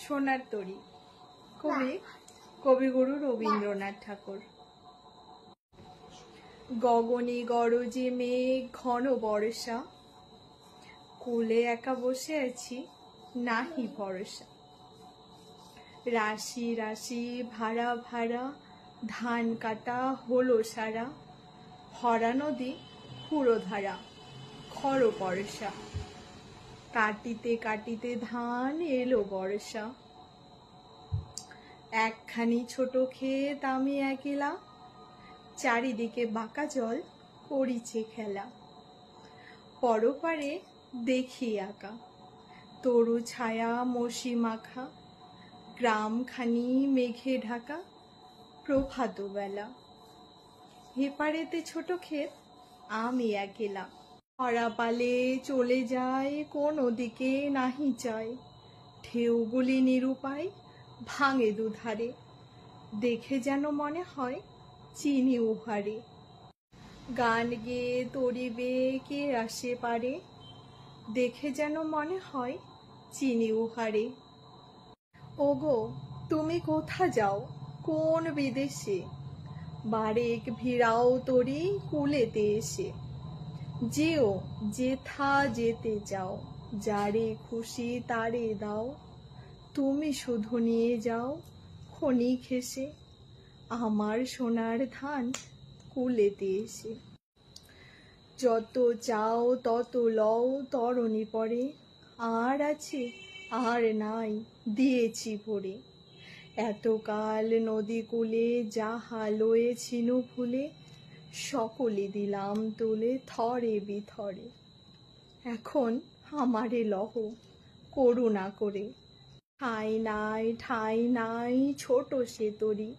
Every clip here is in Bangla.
সোনার তরী। কবিগুরু রবীন্দ্রনাথ ঠাকুর। গগনে গরজে মেঘ ঘন বর্ষা, কোলে একা বসে আছি নাহি ভরসা। রাশি রাশি ভাড়া ভাড়া ধান কাটা হলো সারা, ভরা নদী ক্ষুরধারা খর পরশা। কাটিতে কাটিতে ধান এলো বর্ষা, একখানি ছোট ক্ষেত আমি একলা, চারিদিকে বাঁকা জল করিছে খেলা। পরপারে দেখি আঁকা তরু ছায়া মসি মাখা, গ্রামখানি মেঘে ঢাকা প্রভাত বেলা। হেপারেতে ছোট ক্ষেত আমি একলা, খরা পালে চলে যায় কোন দিকে নাহি যায়। ঢেউগুলি নিরুপায় ভাঙে দুধারে, দেখে যেন মনে হয় চিনি উহারে। গান গেয়ে তরিবে কে আসে পারে, দেখে যেন মনে হয় চিনি উহারে। ওগো তুমি কোথা যাও কোন বিদেশে, বারেক ভিড়াও তরি কুলেতে এসে। যেও যেথা যেতে চাও, যারে খুশি তারে দাও, তুমি শুধু নিয়ে যাও ক্ষণিক হেসে আমার সোনার ধান কুলেতে এসে। যত চাও তত লও তরণী পরে, আর আছে আর নাই দিয়েছি ভরে। এতকাল নদী কূলে যাহা লয়েছিনু ভুলে, সকলে দিলাম তুলে থরে বিথরে। এখন আমারে লহ করুণা করে, ঠাঁই নাই ছোট সে তরী,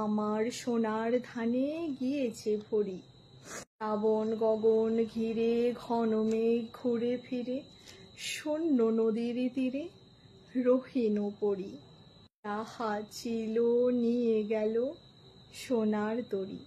আমার সোনার ধানে গিয়েছে ভরি। শ্রাবণ গগন ঘিরে ঘন মেঘ ঘুরে ফিরে, শূন্য নদীর তীরে রহিন পড়ি। যাহা ছিল নিয়ে গেল সোনার তরী।